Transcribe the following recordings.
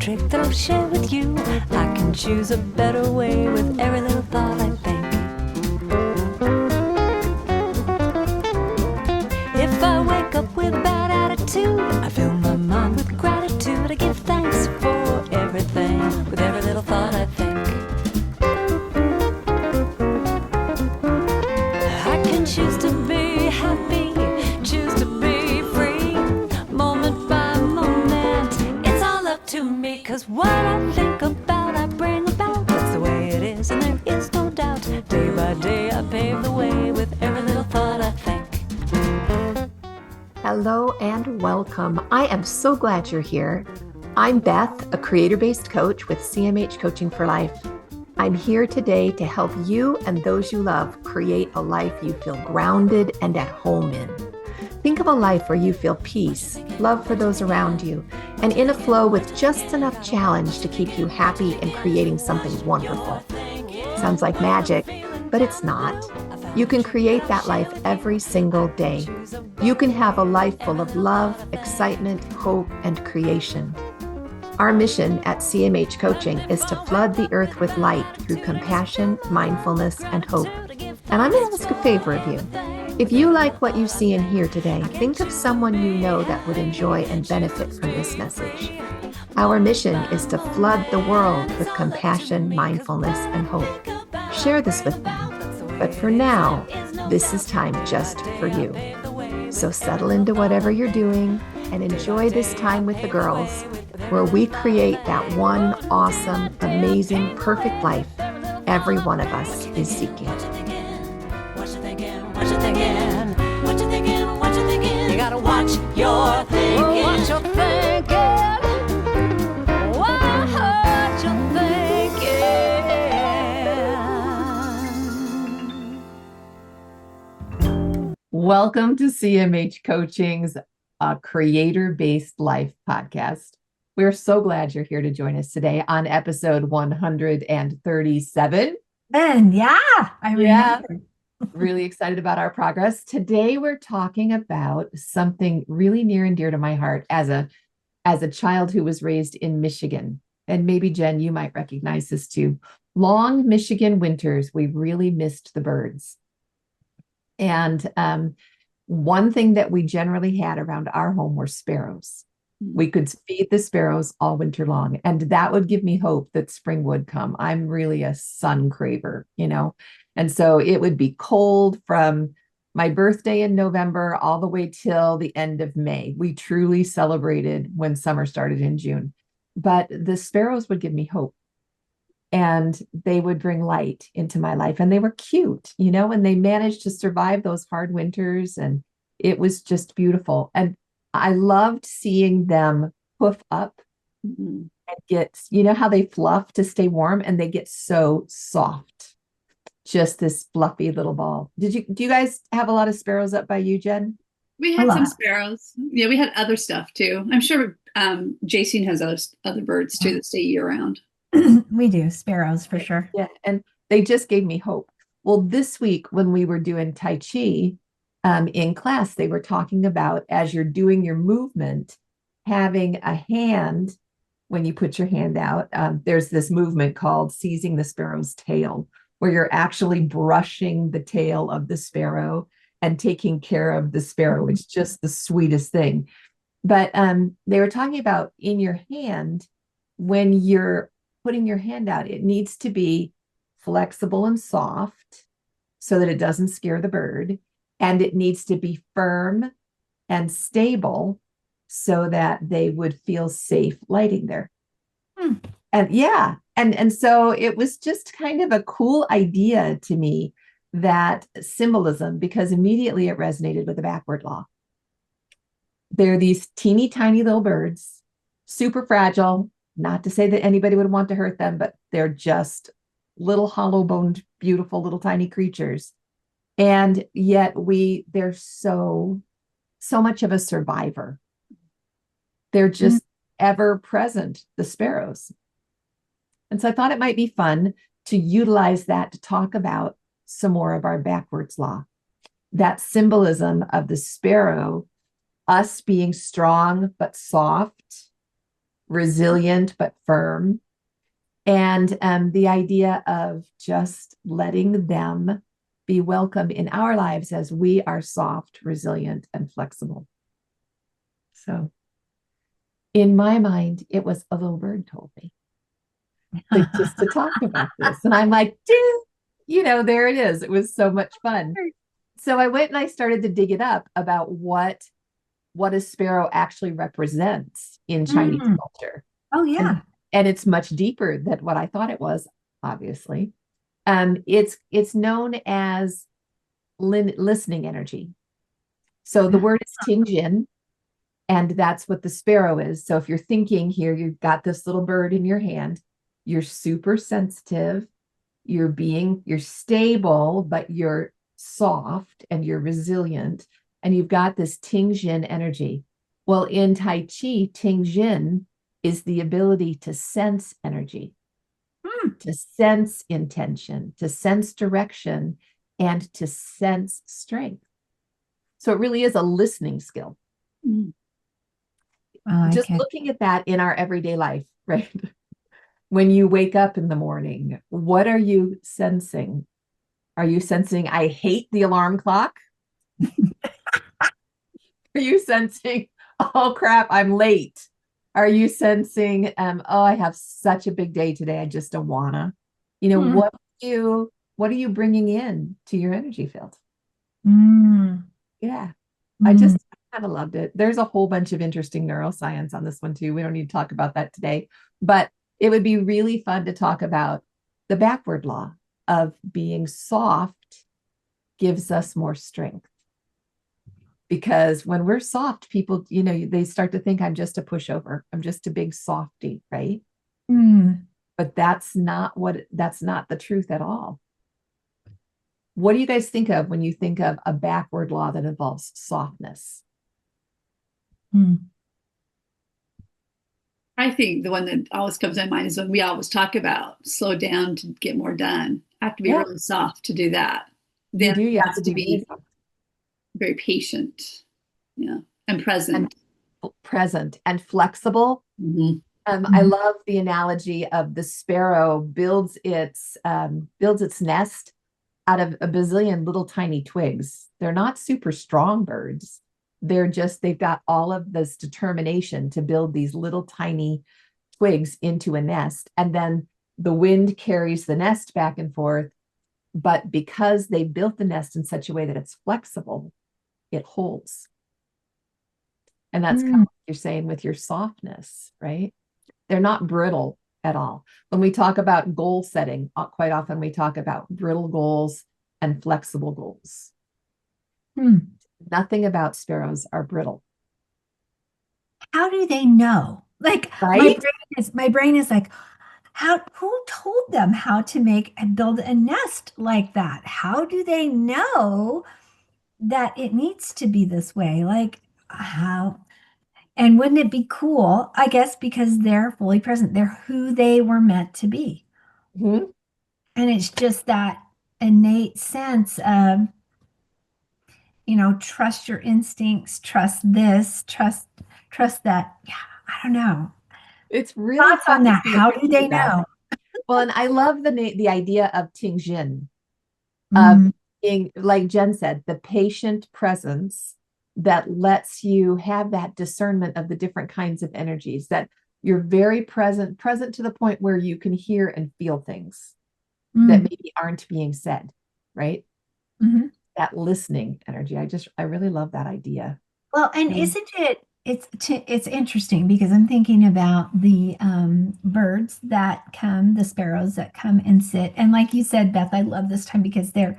trick that I'll share with you. I can choose a better way with every little thought I think. If I wake up with a bad attitude, I fill my mind with gratitude. I give thanks for everything with every little thought I think. I can choose to be happy, choose to be free, moment by moment. It's all up to me, 'cause what I think about, I bring about. That's the way it is, and there is no doubt. Day by day, I pave the way with every little thought I think. Hello and welcome. I am so glad you're here. I'm Beth, a creator-based coach with CMH Coaching for Life. I'm here today to help you and those you love create a life you feel grounded and at home in. Think of a life where you feel peace, love for those around you, and in a flow with just enough challenge to keep you happy and creating something wonderful. Sounds like magic, but it's not. You can create that life every single day. You can have a life full of love, excitement, hope, and creation. Our mission at CMH Coaching is to flood the earth with light through compassion, mindfulness, and hope. And I'm going to ask a favor of you. If you like what you see and hear today, think of someone you know that would enjoy and benefit from this message. Our mission is to flood the world with compassion, mindfulness, and hope. Share this with them. But for now, this is time just for you. So settle into whatever you're doing and enjoy this time with the girls, where we create that one awesome, amazing, perfect life every one of us is seeking. What you thinking? What you thinking? What you thinking? What you thinking? You gotta watch your thinking. Watch your thinking. Watch your thinking. Welcome to CMH Coaching's Creator-Based Life podcast. We're so glad you're here to join us today on episode 137. And I remember. Really excited about our progress. Today, we're talking about something really near and dear to my heart as a child who was raised in Michigan. And maybe, Jen, you might recognize this too. Long Michigan winters, we really missed the birds. And one thing that we generally had around our home were sparrows. We could feed the sparrows all winter long, and that would give me hope that spring would come. I'm really a sun craver, and so it would be cold from my birthday in November all the way till the end of May. We truly celebrated when summer started in June, but the sparrows would give me hope, and they would bring light into my life, and they were cute, and they managed to survive those hard winters, and it was just beautiful. And I loved seeing them poof up and get, how they fluff to stay warm, and they get so soft. Just this fluffy little ball. Do you guys have a lot of sparrows up by you, Jen? We had some sparrows. Yeah, we had other stuff too. I'm sure Jason has other birds too that stay year round. We do, sparrows for sure. Yeah, and they just gave me hope. Well, this week when we were doing Tai Chi, in class, they were talking about, as you're doing your movement, having a hand, when you put your hand out, there's this movement called seizing the sparrow's tail, where you're actually brushing the tail of the sparrow and taking care of the sparrow. It's just the sweetest thing. But they were talking about in your hand, when you're putting your hand out, it needs to be flexible and soft so that it doesn't scare the bird. And it needs to be firm and stable so that they would feel safe lighting there. And so it was just kind of a cool idea to me, that symbolism, because immediately it resonated with the backward law. They're these teeny tiny little birds, super fragile, not to say that anybody would want to hurt them, but they're just little hollow boned, beautiful little tiny creatures. And yet they're so much of a survivor. They're just ever present, the sparrows. And so I thought it might be fun to utilize that to talk about some more of our backwards law, that symbolism of the sparrow, us being strong but soft, resilient but firm. And the idea of just letting them be welcome in our lives as we are soft, resilient, and flexible. So in my mind, it was a little bird told me just to talk about this. And I'm like, dude, there it is. It was so much fun. So I went and I started to dig it up about what a sparrow actually represents in Chinese culture. Oh, yeah. And it's much deeper than what I thought it was, obviously. It's known as listening energy. So the word is Tingjin, and that's what the sparrow is. So if you're thinking here, you've got this little bird in your hand, you're super sensitive, you're stable, but you're soft and you're resilient, and you've got this Tingjin energy. Well, in Tai Chi, Tingjin is the ability to sense energy, to sense intention, to sense direction, and to sense strength. So it really is a listening skill. Just looking at that in our everyday life, right? When you wake up in the morning, what are you sensing? Are you sensing, I hate the alarm clock? Are you sensing, oh crap, I'm late? Are you sensing, oh, I have such a big day today, I just don't wanna? What are you bringing in to your energy field? Yeah. I just kind of loved it. There's a whole bunch of interesting neuroscience on this one too. We don't need to talk about that today, but it would be really fun to talk about the backward law of being soft gives us more strength. Because when we're soft, people, they start to think I'm just a pushover. I'm just a big softie, right? But that's not the truth at all. What do you guys think of when you think of a backward law that involves softness? I think the one that always comes to mind is when we always talk about slow down to get more done. I have to be really soft to do that. Then You have to be very patient, and present. Present and flexible. I love the analogy of the sparrow builds its nest out of a bazillion little tiny twigs. They're not super strong birds. They've got all of this determination to build these little tiny twigs into a nest. And then the wind carries the nest back and forth. But because they built the nest in such a way that it's flexible, it holds. And that's kind of what you're saying with your softness, right? They're not brittle at all. When we talk about goal setting, quite often we talk about brittle goals and flexible goals. Nothing about sparrows are brittle. How do they know? Like, right? my brain is like, who told them how to make and build a nest like that? How do they know that it needs to be this way? Like, how? And wouldn't it be cool? I guess because they're fully present. They're who they were meant to be. And it's just that innate sense of, trust your instincts, trust this, trust that. Yeah, I don't know. It's really thoughts on that. How do they that. know? Well, and I love the idea of Tingjin, of being, like Jen said, the patient presence that lets you have that discernment of the different kinds of energies, that you're very present to the point where you can hear and feel things that maybe aren't being said, right? That listening energy. I really love that idea. Well, and isn't it, it's interesting because I'm thinking about the birds that come, the sparrows that come and sit. And like you said, Beth, I love this time because they're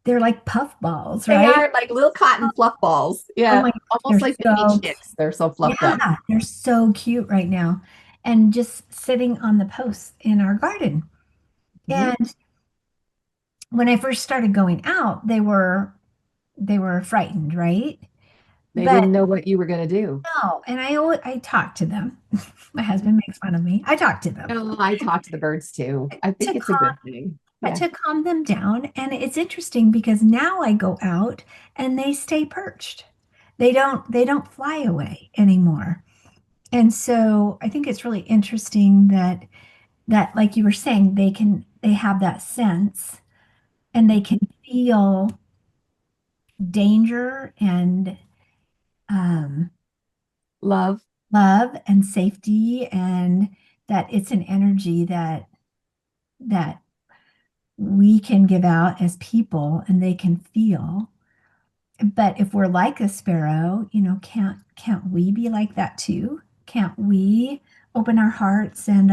like puff balls, right? They are like little cotton fluff balls. Yeah. Oh almost like baby chicks. They're so fluffed up. Yeah, they're so cute right now. And just sitting on the posts in our garden. And when I first started going out, they were frightened, right? They didn't know what you were going to do. No, and I talk to them. My husband makes fun of me. I talk to them. Oh, I talk to the birds too. I think it's a good thing. To calm them down. And it's interesting because now I go out and they stay perched. They don't fly away anymore. And so I think it's really interesting that like you were saying, they have that sense and they can feel danger and um, Love. love and safety, and that it's an energy that we can give out as people and they can feel. But if we're like a sparrow, can't we be like that too? Can't we open our hearts and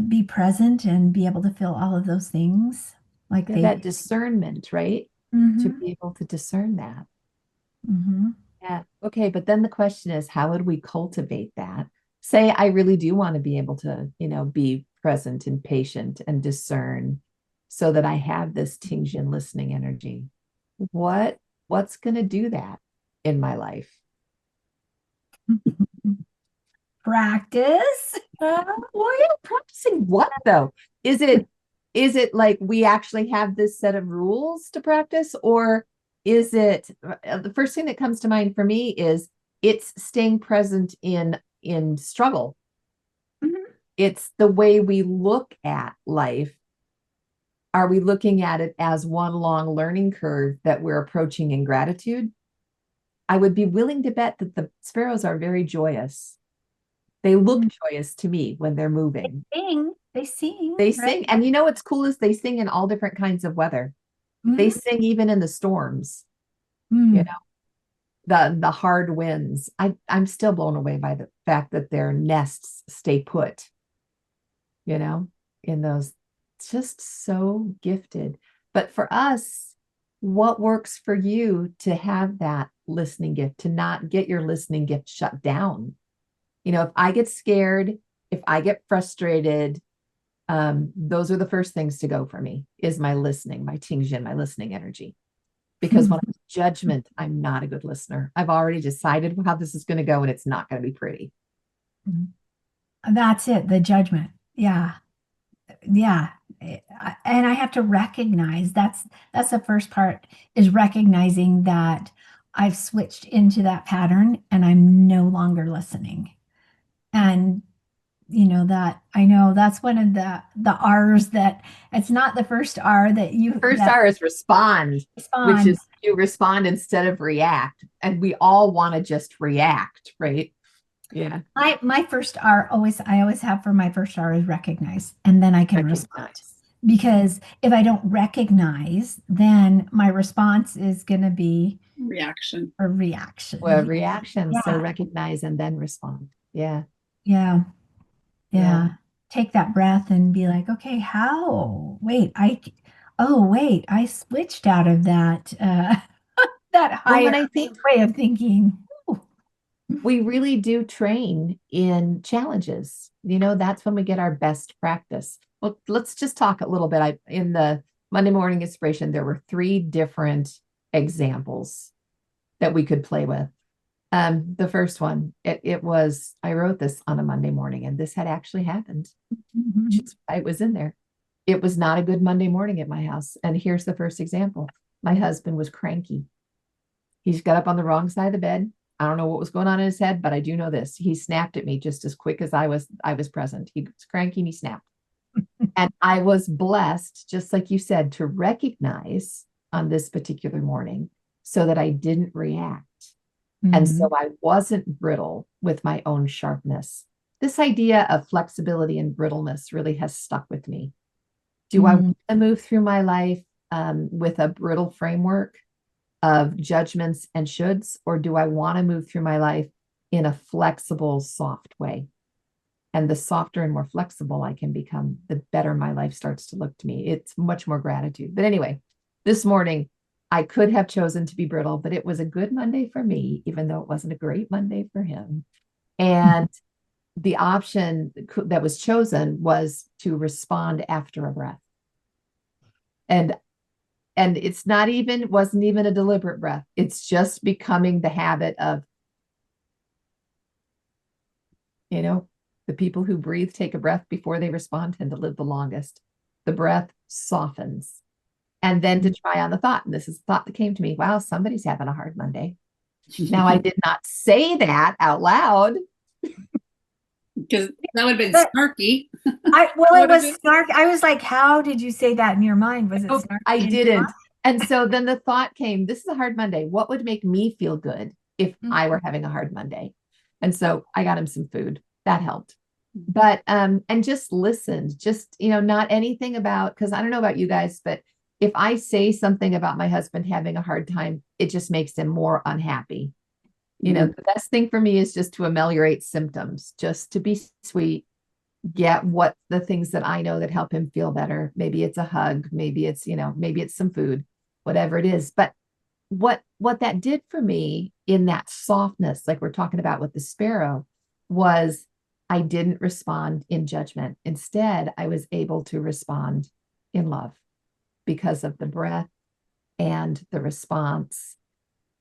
be present and be able to feel all of those things like Yeah, they that discernment, right? To hmm be able to discern that. hmm Yeah. Okay. But then the question is, how would we cultivate that? Say I really do want to be able to, be present and patient and discern so that I have this tinge and listening energy. What's going to do that in my life? practice. Well, yeah, practicing what though? Is it is it like we actually have this set of rules to practice, or is it the first thing that comes to mind for me is it's staying present in struggle. Mhm. It's the way we look at life. Are we looking at it as one long learning curve that we're approaching in gratitude? I would be willing to bet that the sparrows are very joyous. They look joyous to me when they're moving. They sing, They right? sing, and you know what's cool is they sing in all different kinds of weather. They Mhm. sing even in the storms, you Mm. know, the hard winds. I'm still blown away by the fact that their nests stay put, you know, in those. It's just so gifted. But for us, what works for you to have that listening gift, to not get your listening gift shut down? If I get scared, if I get frustrated, those are the first things to go for me is my listening, my tingjin, my listening energy. Because when I'm judgment, I'm not a good listener. I've already decided how this is going to go and it's not going to be pretty. That's it, the judgment. Yeah. Yeah. And I have to recognize that's the first part, is recognizing that I've switched into that pattern and I'm no longer listening. And that I know that's one of the R's, that it's not the first R that you First that R is respond, which respond. is you respond instead of react. And we all want to just react, right? Yeah. My first R, I always have for my first R is recognize, and then I can respond. Recognize. Because if I don't recognize, then my response is going to be Reaction. a reaction. Well, reaction. So Yeah, recognize and then respond. Yeah. yeah, Yeah. yeah. Take that breath and be like, okay, how? Oh, wait, I switched out of that Well, higher and I think way of thinking. Ooh. we really do train in challenges. That's when we get our best practice. Well, let's just talk a little bit. In the Monday morning inspiration, there were three different examples that we could play with. The first one, it was, I wrote this on a Monday morning, and this had actually happened. Mhm. I was in there. It was not a good Monday morning at my house. And here's the first example. My husband was cranky. He's got up on the wrong side of the bed. I don't know what was going on in his head, but I do know this. He snapped at me just as quick as I was present. He was cranky and he snapped. And I was blessed, just like you said, to recognize on this particular morning so that I didn't react. And so Mhm. I wasn't brittle with my own sharpness. This idea of flexibility and brittleness really has stuck with me. Do I Mhm. want to move through my life with a brittle framework of judgments and shoulds, or do I want to move through my life in a flexible, soft way? And the softer and more flexible I can become, the better my life starts to look to me. It's much more gratitude. But anyway, this morning, I could have chosen to be brittle, but it was a good Monday for me, even though it wasn't a great Monday for him. And the option that was chosen was to respond after a breath. And it's not even wasn't even a deliberate breath. It's just becoming the habit of, you know, the people who breathe, take a breath before they respond, tend to live the longest. The breath softens. And then to try on the thought. And this is the thought that came to me. Wow, somebody's having a hard Monday. Now, I did not say that out loud. Because that would have been But snarky. it was snark. I was like, how did you say that in your mind? Was it Nope, snarky I in your didn't. And so then the thought came, this is a hard Monday. What would make me feel good if mind? I were having a hard Monday? And so I got him some food. That helped. But and just listened, just not anything about, because I don't know about you guys, but if I say something about my husband having a hard time, it just makes him more unhappy. The best thing for me is just to ameliorate symptoms, just to be sweet, get what the things that I know that help him feel better. Maybe it's a hug, maybe it's some food, whatever it is. But what that did for me in that softness, like we're talking about with the sparrow, was I didn't respond in judgment. Instead, I was able to respond in love because of the breath and the response.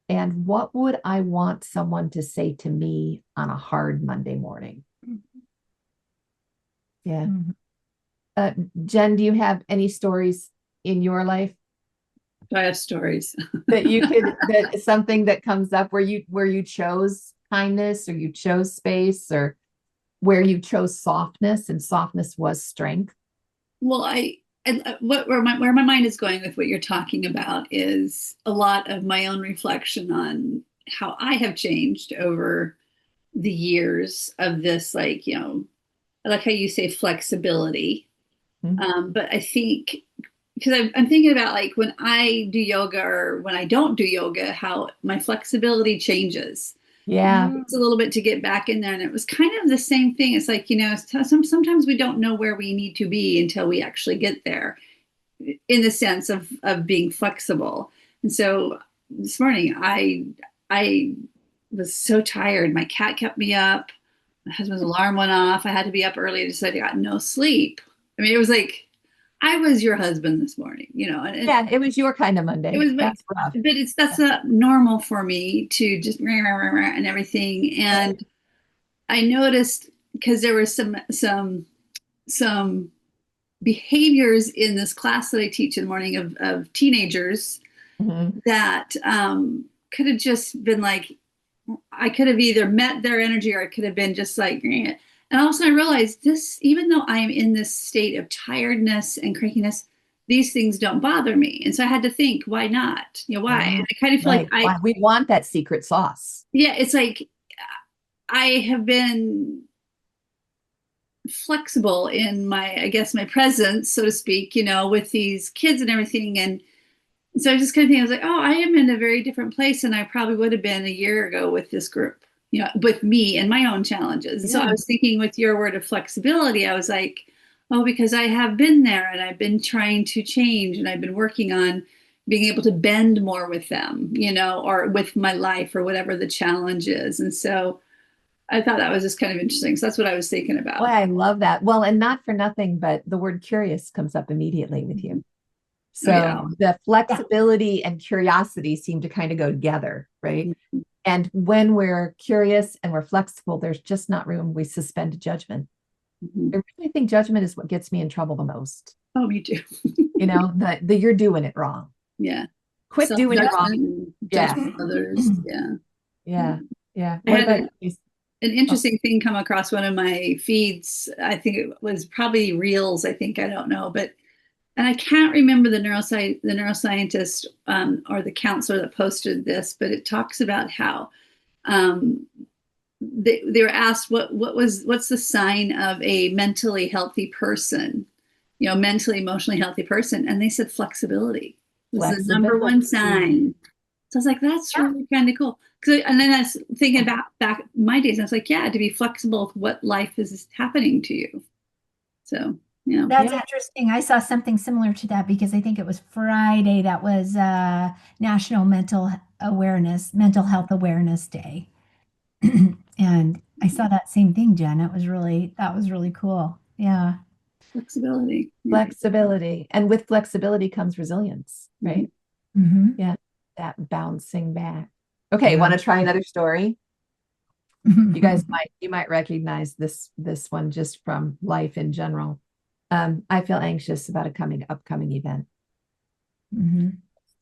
And what would I want someone to say to me on a hard Monday morning? Yeah. Jen, do you have any stories in your life I have stories. that that something that comes up where you chose kindness, or you chose space, or where you chose softness and softness was strength? Well, where my mind is going with what you're talking about is a lot of my own reflection on how I have changed over the years of this, like, I like how you say flexibility. But I think because I'm thinking about, like, when I do yoga or when I don't do yoga, how my flexibility changes. Yeah. It's a little bit to get back in there. And it was kind of the same thing. It's like, sometimes we don't know where we need to be until we actually get there, in the sense of being flexible. And so this morning, I was so tired. My cat kept me up. My husband's alarm went off. I had to be up early. I decided I got no sleep. I mean, it was like I was your husband this morning, and Yeah, it was your kind of Monday. it was, That's rough. but that's not normal for me to just rah, rah, rah, rah, and everything. And I noticed, because there were some behaviors in this class that I teach in the morning of teenagers that could have just been like, I could have either met their energy, or it could have been just like, and all of a sudden I realized this, even though I am in this state of tiredness and crankiness, these things don't bother me. And so I had to think, why not? Why? And I kind of feel like we want that secret sauce. yeah, it's like I have been flexible in I guess my presence, so to speak, with these kids and everything. And so I just kind of think, I was like, oh, I am in a very different place than I probably would have been a year ago with this group, with me and my own challenges. And so I was thinking, with your word of flexibility, I was like, oh, because I have been there and I've been trying to change, and I've been working on being able to bend more with them, or with my life, or whatever the challenge is. And so I thought that was just kind of interesting. So that's what I was thinking about. Well, I love that. Well, and not for nothing, but the word curious comes up immediately with you. So the flexibility and curiosity seem to kind of go together, right? And when we're curious and we're flexible, there's just not room. We suspend judgment. I really think judgment is what gets me in trouble the most. Oh, me too. The you're doing it wrong. Yeah. Quit doing it wrong. Judgment others. Yeah. I had an interesting thing come across one of my feeds. I think it was probably Reels. I don't know, and I can't remember the neuroscientist or the counselor that posted this, but it talks about how they were asked what's the sign of a mentally healthy person, mentally, emotionally healthy person, and they said flexibility was the number one sign. So I was like, that's really kind of cool. And then I was thinking about back my days, and I was like, to be flexible with what life is happening to you. So that's interesting. I saw something similar to that, because I think it was Friday that was National Mental Health Awareness Day. And I saw that same thing, Jen. That was really cool. Yeah. Flexibility. Flexibility. And with flexibility comes resilience, right? Yeah. That bouncing back. Okay. Want to try another story? You guys might recognize this one just from life in general. I feel anxious about a upcoming event.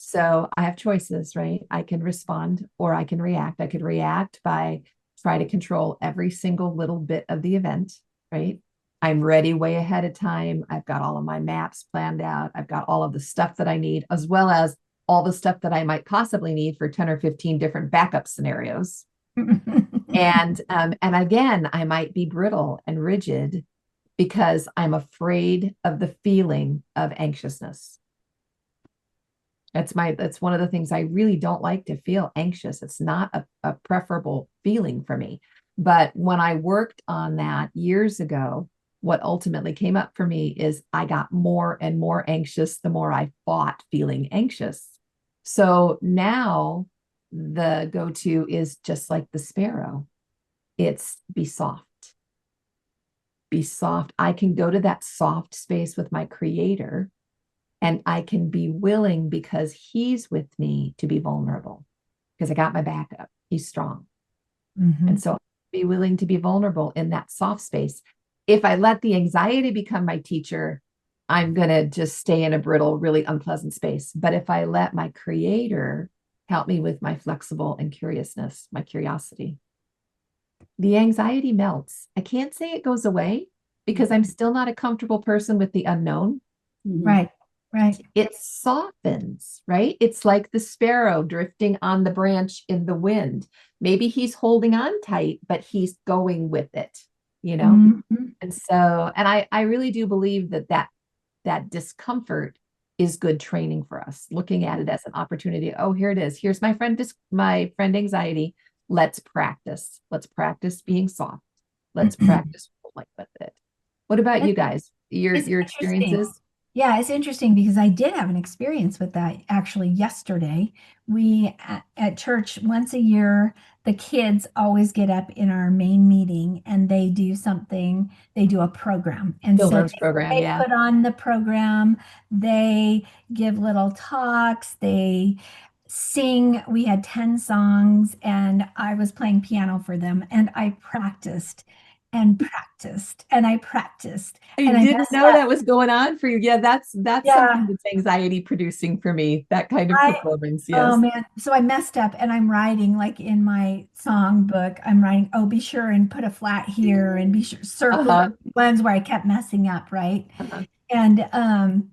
So I have choices, right? I can respond or I can react. I could react by try to control every single little bit of the event, right? I'm ready way ahead of time. I've got all of my maps planned out. I've got all of the stuff that I need, as well as all the stuff that I might possibly need for 10 or 15 different backup scenarios. And again, I might be brittle and rigid because I'm afraid of the feeling of anxiousness. That's one of the things I really don't like, to feel anxious. It's not a preferable feeling for me. But when I worked on that years ago, what ultimately came up for me is I got more and more anxious the more I fought feeling anxious. So now the go-to is just like the sparrow. It's be soft. Be soft. I can go to that soft space with my creator, and I can be willing because he's with me to be vulnerable because I got my backup. He's strong. Mhm. And so be willing to be vulnerable in that soft space. If I let the anxiety become my teacher, I'm going to just stay in a brittle, really unpleasant space. But if I let my creator help me with my flexible and curiousness, my curiosity, the anxiety melts. I can't say it goes away because I'm still not a comfortable person with the unknown. Mhm. Right, right. It softens, right? It's like the sparrow drifting on the branch in the wind. Maybe he's holding on tight, but he's going with it, you know? Mhm. And so, and I really do believe that discomfort is good training for us, looking at it as an opportunity. Oh, here it is. Here's my friend anxiety. Let's practice. Let's practice being soft. Let's practice rolling with it. What about you guys? It's Your interesting. experiences? Yeah, it's interesting because I did have an experience with that actually yesterday. We at church once a year, the kids always get up in our main meeting and they do something, they do a program. And so Children's program, they yeah. put on the program, they give little talks, they sing. We had 10 songs and I was playing piano for them and I practiced and practiced and I practiced I and I didn't messed know up. that was going on for you. Yeah, that's something Yeah, that's anxiety producing for me, that kind of I, performance. oh Yes. man. So I messed up and I'm writing like in my song book, I'm writing, oh, be sure and put a flat here and be sure circle Uh-huh. ones where I kept messing up, right? Uh-huh. And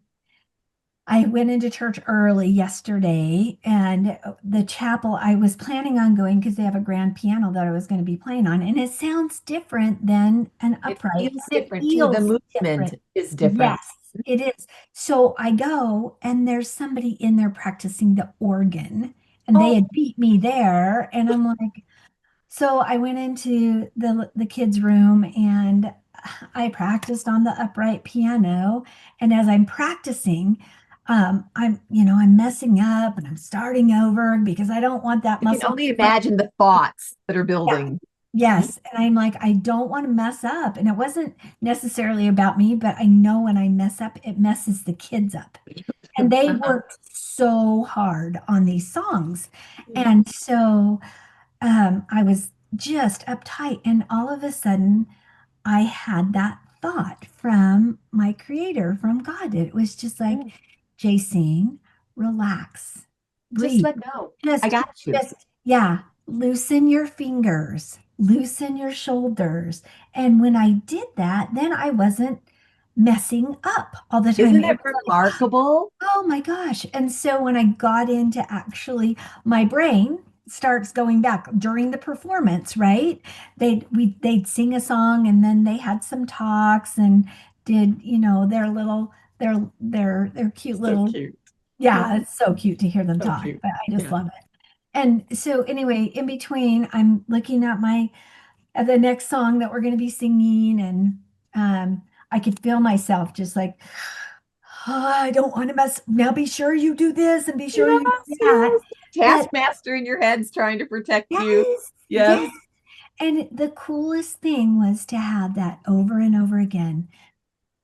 I went into church early yesterday and the chapel I was planning on going because they have a grand piano that I was going to be playing on, and it sounds different than an It upright. feels And it different too. The feels movement different. is different. Yes, it is. So I go and there's somebody in there practicing the organ and they Oh, had beat me there. And I'm like, so I went into the kids' room and I practiced on the upright piano. And as I'm practicing, I'm messing up and I'm starting over because I don't want that I can muscle only memory. imagine the thoughts that are Yeah. building. Yes. And I'm like, I don't want to mess up. And it wasn't necessarily about me, but I know when I mess up, it messes the kids up. And they Uh-huh. worked so hard on these songs. And so I was just uptight. And all of a sudden, I had that thought from my creator, from God. It was just like, Yeah. Jacine, relax, Just breathe. let go. I Just, got you. yeah, loosen your fingers, loosen your shoulders. And when I did that, then I wasn't messing up all the time. Isn't It it was like, remarkable? oh my gosh. And so when I got into actually my brain starts going back during the performance, right? They'd sing a song and then they had some talks and did, their little their cute So little, cute. yeah, it's so cute to hear them So talk, cute. but I just Yeah. love it. And so anyway, in between, I'm looking at the next song that we're going to be singing, and I could feel myself just like, oh, I don't want to mess. Now be sure you do this and be sure you Yes, do that. yes. But Taskmaster in your head's trying to protect you. yes, yes. Yes. And the coolest thing was to have that over and over again.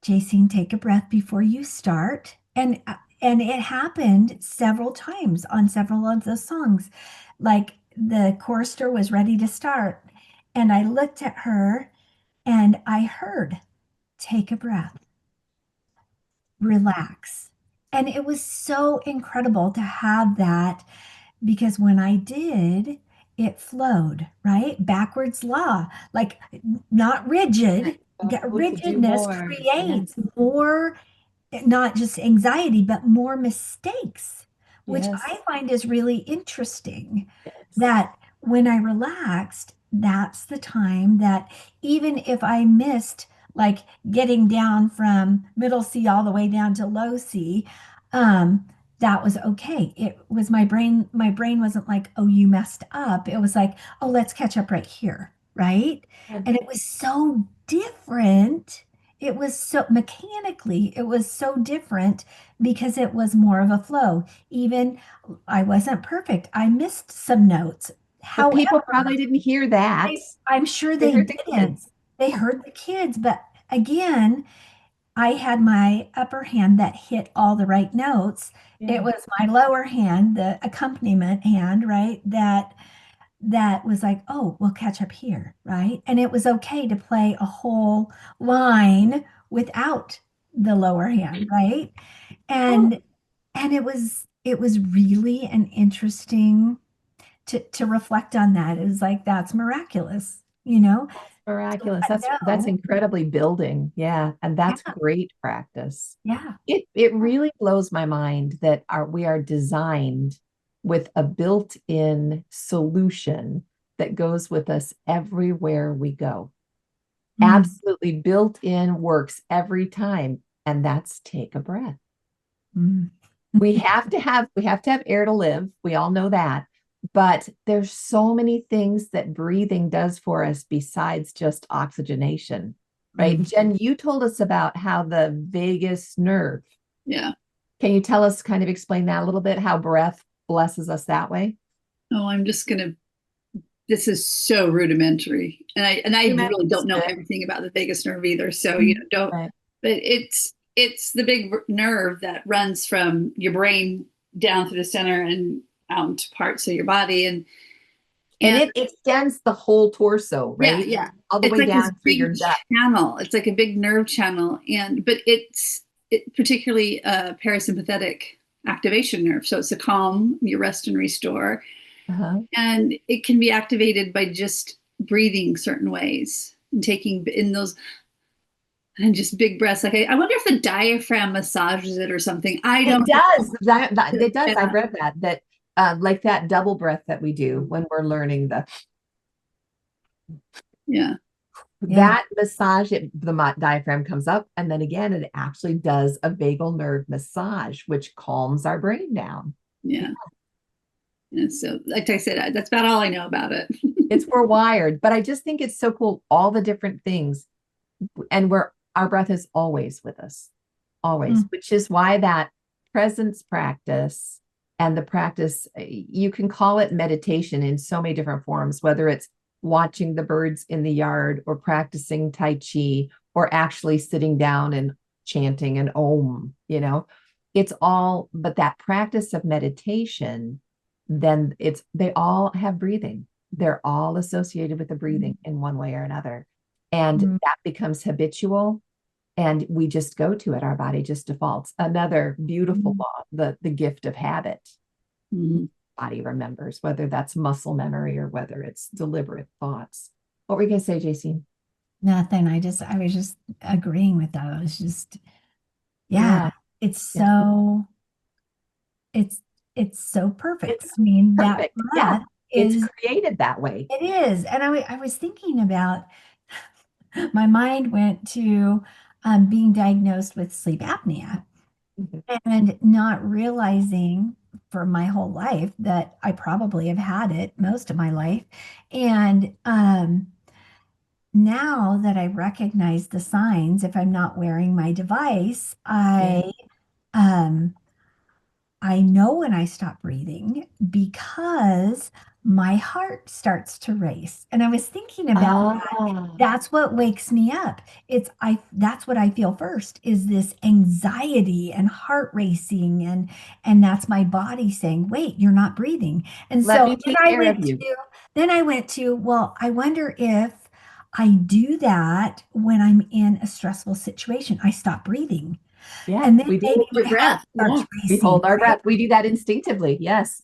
Jason, take a breath before you start. And it happened several times on several of the songs. Like the chorister was ready to start, and I looked at her and I heard, take a breath, relax. And it was so incredible to have that because when I did, it flowed, right? Backwards law, like not rigid. Oh, to do Rigidness more. Yeah. creates more, not just anxiety, but more mistakes, which I Yes. find is really interesting. Yes. That when I relaxed, that's the time that even if I missed like getting down from middle C all the way down to low C, um, that was okay. It was my brain wasn't like, oh, you messed up. It was like, oh, let's catch up right here, right? Yeah. And it was so different. It was so mechanically, it was so different because it was more of a flow. Even I wasn't perfect. I missed some notes. But However, people probably didn't hear that. I'm sure They they heard the didn't. kids. They heard the kids, but again, I had my upper hand that hit all the right notes. It Yeah. was my lower hand, the accompaniment hand, right? That was like, oh, we'll catch up here, right? And it was okay to play a whole line without the lower hand, right? Oh, And it was really an interesting to reflect on that. It was like that's miraculous, to miraculous. let That's go. incredibly building. Yeah. And that's Yeah, great practice. yeah. It really blows my mind that we are designed with a built-in solution that goes with us everywhere we go. Mm, Absolutely built in, works every time. And that's take a breath. mm. We have to have air to live. We all know that. But there's so many things that breathing does for us besides just oxygenation, right? Mm. Jen, you told us about how the vagus nerve. Yeah. Can you tell us, kind of explain that a little bit, how breath blesses us that way? Oh, I'm just gonna this is so rudimentary. And I really It's don't know good. everything about the vagus nerve either. So, Mm. don't, Right. but it's the big nerve that runs from your brain down through the center and out into parts of your body. And And it extends the whole torso, yeah, right? yeah. All the It's way like this down through your big gut. channel. It's like a big nerve channel. But it particularly a parasympathetic activation nerve. So it's a calm, you rest and restore. Uh-huh. And it can be activated by just breathing certain ways and taking in those and just big breaths. Like I wonder if the diaphragm massages it or something. I It don't does. know. It does. Yeah, I've read that like that double breath that we do when we're learning yeah, Yeah. that massage, the diaphragm comes up, and then again, it actually does a vagal nerve massage, which calms our brain down. yeah. And so, like I said, that's about all I know about it. It's we're wired, but I just think it's so cool, all the different things, and where our breath is always with us, always, Mm. which is why that presence practice and the practice, you can call it meditation in so many different forms, whether it's watching the birds in the yard or practicing Tai Chi or actually sitting down and chanting an Om, it's all, but that practice of meditation, then they all have breathing. They're all associated with the breathing in one way or another. And Mm. that becomes habitual and we just go to it. Our body just defaults. Another beautiful Mm. law, the gift of habit. Mhm. Body remembers, whether that's muscle memory or whether it's deliberate thoughts. What were you going to say, JC? Nothing. I was just agreeing with that. It was just, Yeah, yeah, it's it's so, it's, it's so perfect. it's I mean, that perfect. Yeah, breath it's is, created that way. it is. And I was thinking about, my mind went to being diagnosed with sleep apnea Mhm. and not realizing for my whole life that I probably have had it most of my life. And now that I recognize the signs, if I'm not wearing my device, Yeah. um, I know when I stop breathing because my heart starts to race. And I was thinking about Ah, that's what wakes me up. That's what I feel first is this anxiety and heart racing and that's my body saying, "Wait, you're not breathing." And let so me take care of you. then I went to, well, I wonder if I do that when I'm in a stressful situation. I stop breathing. Yeah, And then we do. maybe Your my heart breath. starts Yeah. We racing, hold our right? breath. We do that instinctively. Yes.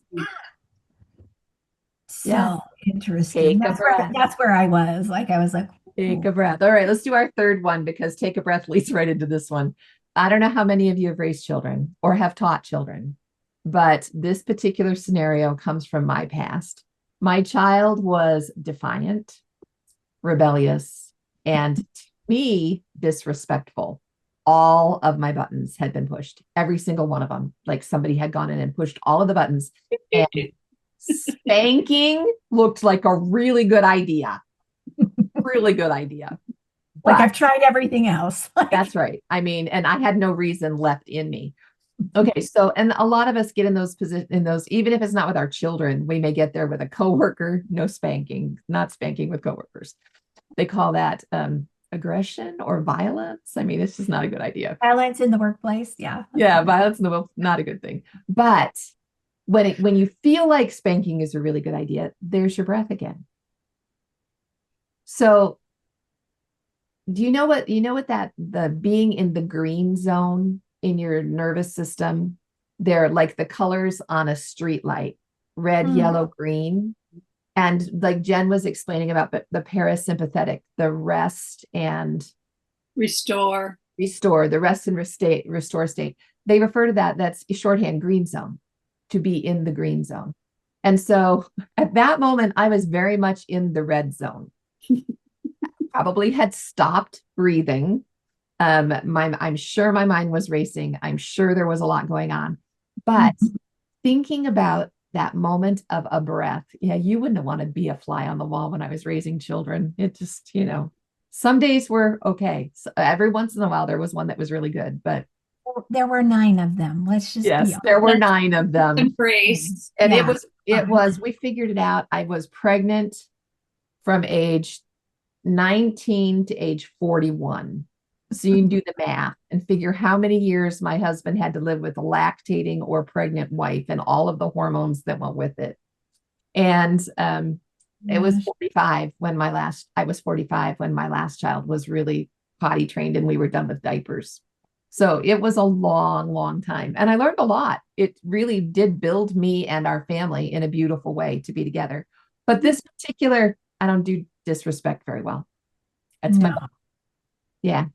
Yeah. So interesting. Take a breath. That's where I was. Like I was like, Take "Ooh." a breath. All right, let's do our third one because take a breath leads right into this one. I don't know how many of you have raised children or have taught children, but this particular scenario comes from my past. My child was defiant, rebellious, and to me, disrespectful. All of my buttons had been pushed, every single one of them. Like somebody had gone in and pushed all of the buttons, and spanking looked like a really good idea. Really good idea. Like But I've tried everything else. that's right. I mean, and I had no reason left in me. Okay, so and a lot of us get in those positions in those, even if it's not with our children, we may get there with a coworker, no spanking, not spanking with coworkers. They call that aggression or violence. I mean, it's just not a good idea. Violence in the workplace. Yeah. Yeah, violence in the world, not a good thing. But when you feel like spanking is a really good idea, there's your breath again. So do you know what that the being in the green zone in your nervous system, they're like the colors on a street light, red, Mm. yellow, green. And like Jen was explaining about the parasympathetic, the rest and Restore. restore, the rest and restore state. They refer to that, that's shorthand green zone, to be in the green zone. And so at that moment, I was very much in the red zone. Probably had stopped breathing. I'm sure my mind was racing. I'm sure there was a lot going on. But thinking about that moment of a breath, yeah, you wouldn't want to be a fly on the wall when I was raising children. It just, some days were okay. So every once in a while, there was one that was really good. But There were 9 of them. Let's just be yes, there were honest. 9 of them. Embrace. And Yeah. we figured it out. I was pregnant from age 19 to age 41. So you can do the math and figure how many years my husband had to live with a lactating or pregnant wife and all of the hormones that went with it. And it was Gosh. 45 when I was 45 when my last child was really potty trained and we were done with diapers. So it was a long, long time. And I learned a lot. It really did build me and our family in a beautiful way to be together. But this particular, I don't do disrespect very well. That's my No. yeah.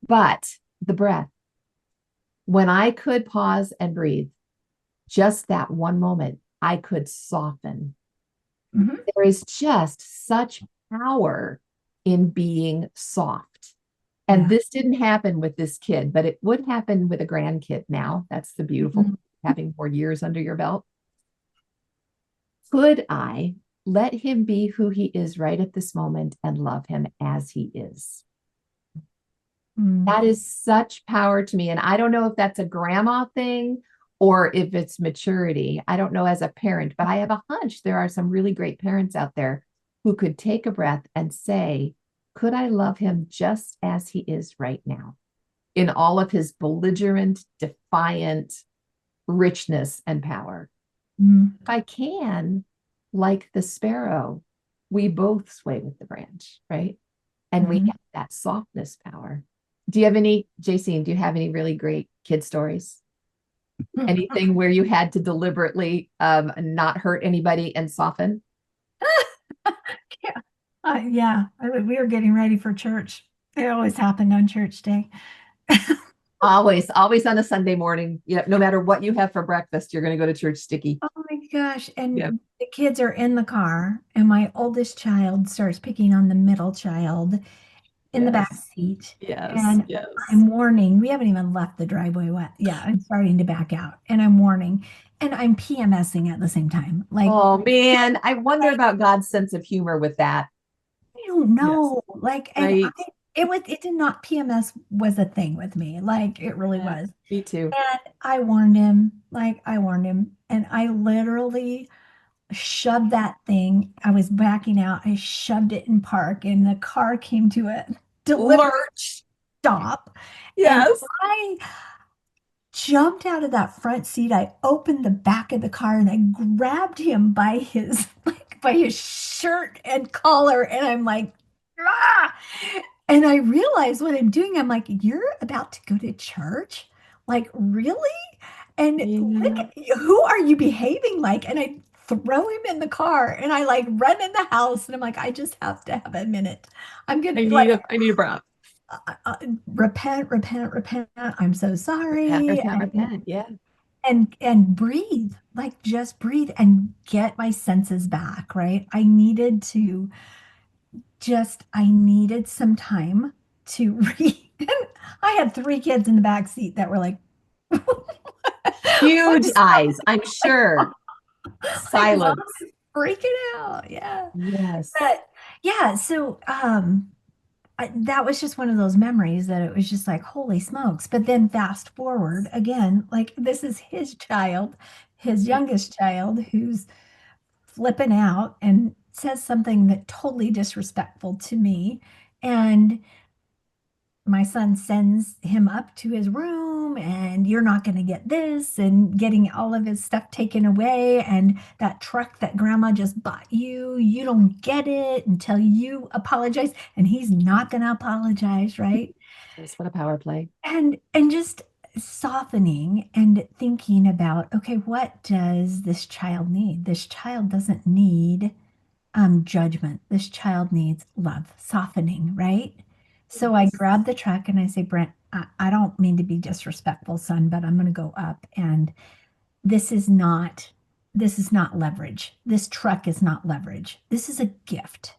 But the breath, when I could pause and breathe, just that one moment, I could soften. Mhm. There is just such power in being soft. And Yeah. this didn't happen with this kid, but it would happen with a grandkid now. That's the beautiful Mhm. having more years under your belt. Could I let him be who he is right at this moment and love him as he is? Mm. That is such power to me. And I don't know if that's a grandma thing or if it's maturity. I don't know as a parent, but I have a hunch there are some really great parents out there who could take a breath and say, could I love him just as he is right now in all of his belligerent, defiant richness and power? Mm. If I can, like the sparrow, we both sway with the branch, right? And we Mhm. have that softness power. Do you have any, JC, do you have any really great kid stories? Anything where you had to deliberately not hurt anybody and soften? Yeah. Yeah. We were getting ready for church. It always happened on church day. Always, always on a Sunday morning. Yeah, no matter what you have for breakfast, you're going to go to church sticky. Oh my gosh. Yeah. And the kids are in the car, and my oldest child starts picking on the middle child in the back Yes. seat. Yes. And Yes. I'm warning, we haven't even left the driveway wet. Yeah, I'm starting to back out. And I'm warning. And I'm PMSing at the same time. Oh man, I wonder about God's sense of humor with that. I don't Yes. know. Like, and Right. it did not, PMS was a thing with me. Like, it really Yeah, was. me too. And I warned him, I warned him, and I literally shoved that thing. I was backing out. I shoved it in park, and the car came to a deliberate Lurch. stop. And Yes. I jumped out of that front seat. I opened the back of the car and I grabbed him by his by his shirt and collar, and I'm like, ah! And I realized what I'm doing. I'm like, you're about to go to church? like, really? And look, Yeah. who are you behaving like? And I throw him in the car and I like run in the house and I'm like, I just have to have a minute. I'm gonna like I need a breath. repent, repent, repent. I'm so Repent, sorry. repent, repent. Yeah. And breathe, like just breathe and get my senses back, right? I needed some time to read. I had three kids in the back seat that were like, Huge what's eyes, I'm sure. like mom Silence. is freaking out. Yeah. Yes. But yeah, so that was just one of those memories that it was just like, holy smokes. But then fast forward again, like this is his child, his youngest child, who's flipping out and says something that totally disrespectful to me. And my son sends him up to his room and you're not going to get this and getting all of his stuff taken away and that truck that grandma just bought you don't get it until you apologize and he's not going to apologize, right? Yes, what a power play. And just softening and thinking about, okay, what does this child need? This child doesn't need judgment. This child needs love, softening, right? So I Yes. grab the truck and I say, Brent, I don't mean to be disrespectful, son, but I'm going to go up and this is not this is not leverage. This truck is not leverage. This is a gift.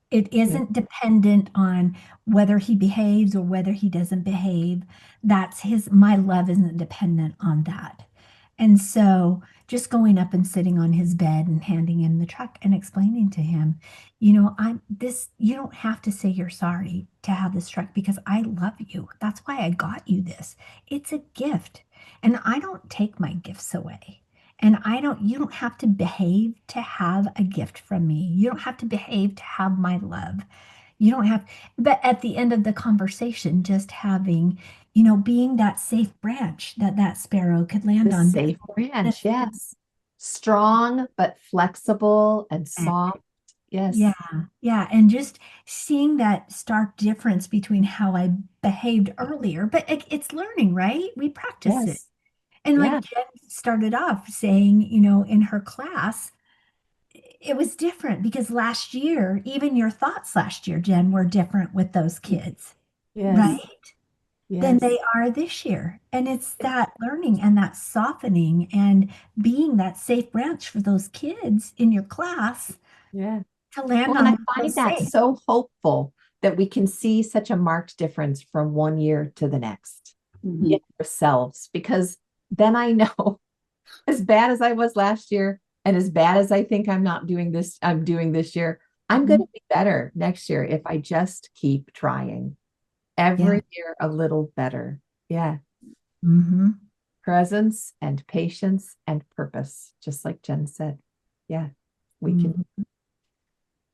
It Yeah. isn't dependent on whether he behaves or whether he doesn't behave. That's his, my love isn't dependent on that. And so just going up and sitting on his bed and handing him the truck and explaining to him, you don't have to say you're sorry to have this truck because I love you. That's why I got you this. It's a gift. And I don't take my gifts away. And you don't have to behave to have a gift from me. You don't have to behave to have my love. You don't have, but at the end of the conversation, just having, being that safe branch that that sparrow could The land on. safe branch, yes. Strong but flexible and soft. Yeah, Yes. yeah. And just seeing that stark difference between how I behaved earlier, but it's learning, right? We practice it. Yes. And like Yeah. Jen started off saying, in her class, it was different because last year, even your thoughts last year, Jen, were different with those kids, right? Yes. Than Yes. they are this year. And it's that learning and that softening and being that safe branch for those kids in your class Yeah. to land Well, and I on feel find that safe. so hopeful that we can see such a marked difference from one year to the next Mhm. in ourselves, because then I know as bad as I was last year and as bad as I think I'm doing this year, I'm going Mhm. to be better next year if I just keep trying Yeah. every year a little better. Yeah. Hmm. Presence and patience and purpose, just like Jen said. Yeah, we can. Hmm.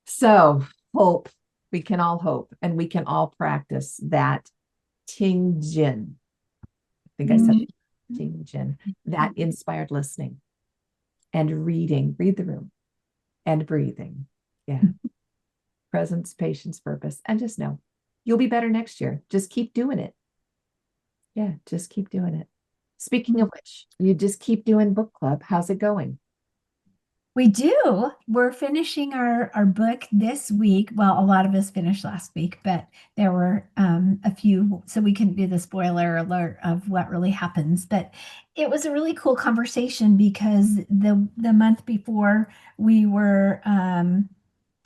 So hope, we can all hope and we can all practice that Ting Jin. I think I said Hmm. Ting Jin, that inspired listening and reading, read the room and breathing. Yeah. Presence, patience, purpose. And just know you'll be better next year. Just keep doing it. Yeah, just keep doing it. Speaking of which, you just keep doing book club. How's it going? We do. We're finishing our book this week. Well, a lot of us finished last week, but there were a few, so we couldn't do the spoiler alert of what really happens. But it was a really cool conversation because the month before we were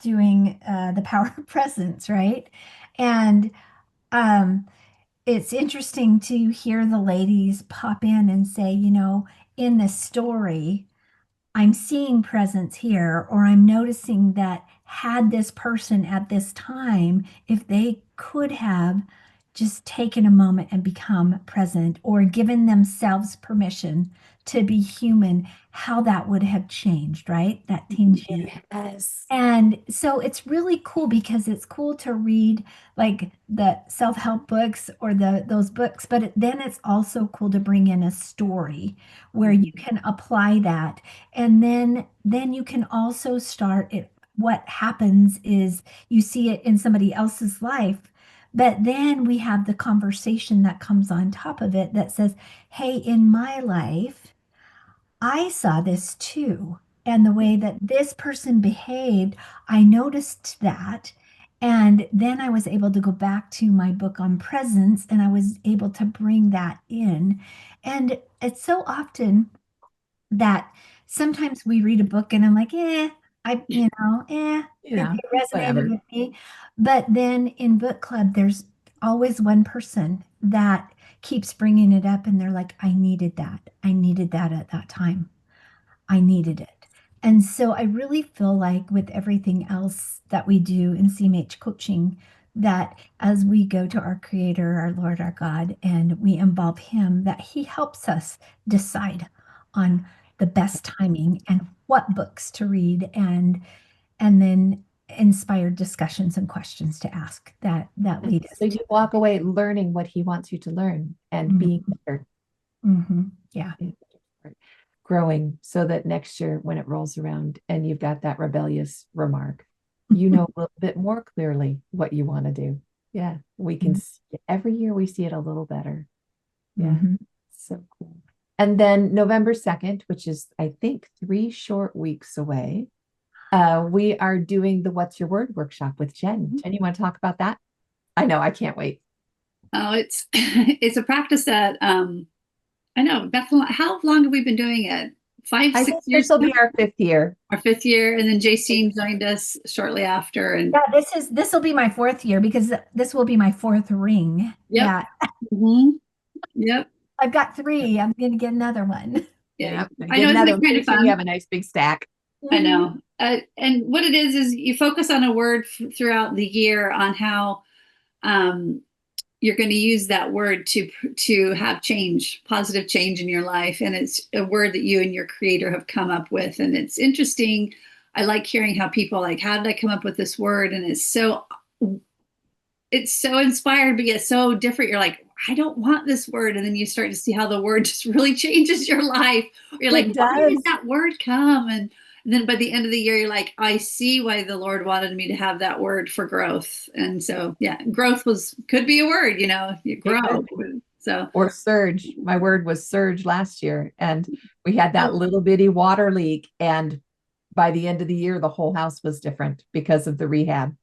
doing the power of presence, right? And um, it's interesting to hear the ladies pop in and say, in this story. I'm seeing presence here, or I'm noticing that had this person at this time, if they could have just taken a moment and become present or given themselves permission to be human, how that would have changed, right? That tinge. Yes. And so it's really cool because it's cool to read like the self-help books or those books, but then it's also cool to bring in a story where you can apply that. And then you can also start it. What happens is you see it in somebody else's life, But then we have the conversation that comes on top of it that says, hey, in my life, I saw this too. And the way that this person behaved, I noticed that. And then I was able to go back to my book on presence and I was able to bring that in. And it's so often that sometimes we read a book and I'm like, it resonated Whatever. with me. But then in book club, there's always one person that keeps bringing it up and they're like, I needed that. I needed that at that time. I needed it. And so I really feel like with everything else that we do in CMH coaching, that as we go to our Creator, our Lord, our God, and we involve Him, that He helps us decide on the best timing and what books to read and then inspired discussions and questions to ask that lead us So to you walk away learning what he wants you to learn and Mhm. being better, Yeah. growing so that next year when it rolls around and you've got that rebellious remark, you know a little bit more clearly what you want to do. Yeah, we can see it. Every year we see it a little better. Yeah, Mhm. so cool. And then November 2nd, which is I think 3 short weeks away, we are doing the What's Your Word workshop with Jen. Jen, you want to talk about that? I know, I can't wait. Oh, it's it's a practice that I know, Beth, how long have we been doing it? Five, I six think this years will now? be our 5th year. Our fifth year, and then Jacine joined us shortly after. And Yeah, this will be my fourth year because this will be my fourth ring. yep, Yeah. hmm yep, I've got three. I'm going to get another one. yeah. Yeah, I get know it's another been one. kind Pretty of soon you fun. have a nice big stack. I Mhm. know. And what it is you focus on a word throughout the year on how um, you're going to use that word to have change, positive change in your life, and it's a word that you and your creator have come up with, and it's interesting. I like hearing how people like, how did I come up with this word? And it's so inspired, but yet so different. You're like, I don't want this word. And then you start to see how the word just really changes your life. You're like, It why does. did that word come? And then by the end of the year, you're like, I see why the Lord wanted me to have that word for growth. And so, yeah, growth could be a word, you It grow. could be. So, Or surge. My word was surge last year. And we had that oh, little bitty water leak. And by the end of the year, the whole house was different because of the rehab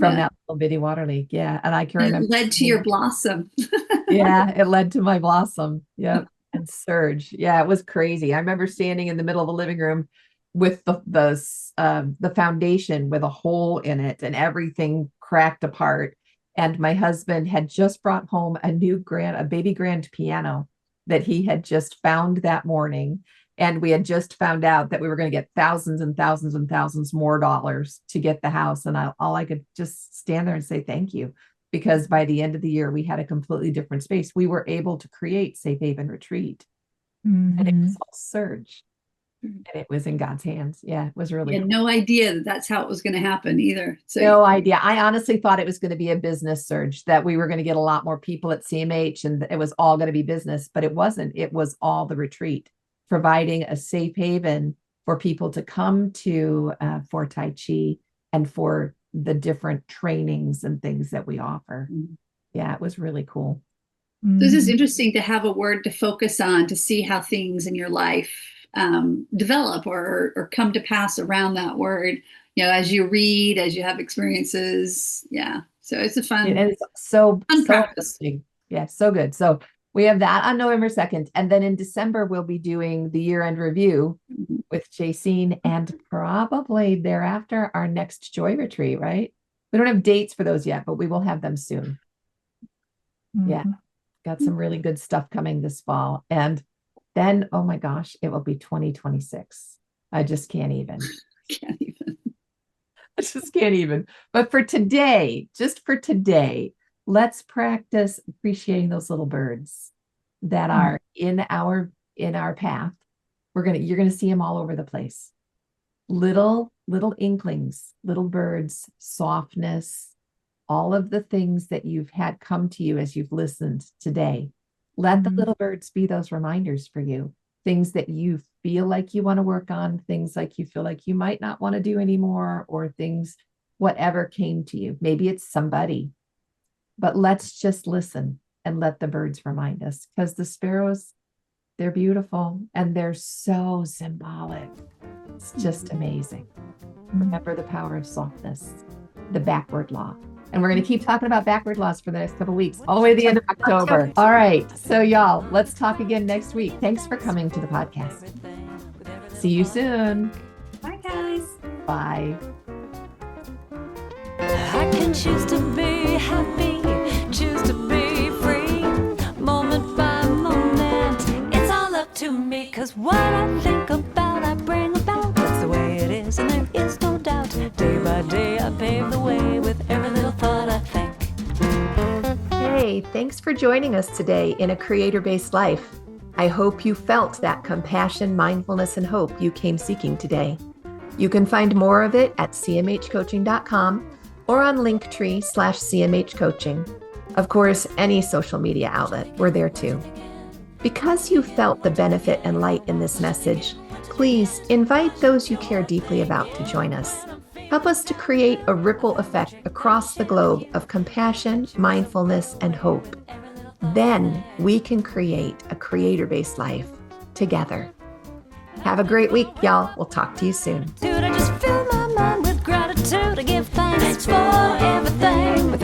from yeah. that little bitty water leak. Yeah. And I can And it remember led to your blossom. yeah, it led to my blossom. Yep. And surge. Yeah, it was crazy. I remember standing in the middle of the living room with the foundation with a hole in it and everything cracked apart. And my husband had just brought home a baby grand piano that he had just found that morning. And we had just found out that we were going to get thousands and thousands and thousands more dollars to get the house. And all I could just stand there and say thank you, because by the end of the year, we had a completely different space. We were able to create Safe Haven Retreat, and it was Mhm. all Surge, and it was in God's hands. Yeah, it was You really had cool. no idea that that's how it was going to happen either. So, No idea. I honestly thought it was going to be a business surge, that we were going to get a lot more people at CMH and it was all going to be business, but it wasn't. It was all the retreat, providing a safe haven for people to come to for Tai Chi and for the different trainings and things that we offer. Yeah, it was really cool. so it's just Mhm. interesting to have a word to focus on to see how things in your life develop or come to pass around that word. As you read, as you have experiences. Yeah. So it's a And fun, it's so practice. uplifting. Yeah, so good. So we have that on November 2nd. And then in December, we'll be doing the year-end review with Jacine and probably thereafter our next joy retreat, right? We don't have dates for those yet, but we will have them soon. Yeah, Mhm. got some really good stuff coming this fall. And then, oh my gosh, it will be 2026. I just can't even. Can't even. I just can't even. But for today, just for today, let's practice appreciating those little birds that Mhm. are in our path. You're gonna see them all over the place. Little inklings, little birds, softness, all of the things that you've had come to you as you've listened today. Let the Mhm. little birds be those reminders for you. Things that you feel like you want to work on, things like you feel like you might not want to do anymore, or things, whatever came to you. Maybe it's somebody But let's just listen and let the birds remind us, because the sparrows, they're beautiful and they're so symbolic. It's just amazing. Remember the power of softness, the backward law. And we're going to keep talking about backward laws for the next couple of weeks, all the way to the end of October. All right. So y'all, let's talk again next week. Thanks for coming to the podcast. See you soon. Bye, guys. Bye. I can choose to be happy, choose to be free, moment by moment. It's all up to me, 'cause what I think about, I bring about. That's the way it is, and there is no doubt. Day by day, I pave the way with every little thought I think. Hey, thanks for joining us today in A Creator-Based Life. I hope you felt that compassion, mindfulness, and hope you came seeking today. You can find more of it at cmhcoaching.com or on Linktree/CMHcoaching. Of course, any social media outlet, we're there too. Because you felt the benefit and light in this message, please invite those you care deeply about to join us. Help us to create a ripple effect across the globe of compassion, mindfulness, and hope. Then we can create a creator-based life together. Have a great week, y'all. We'll talk to you soon. Dude, I just fill my mind with gratitude. I give thanks for everything. With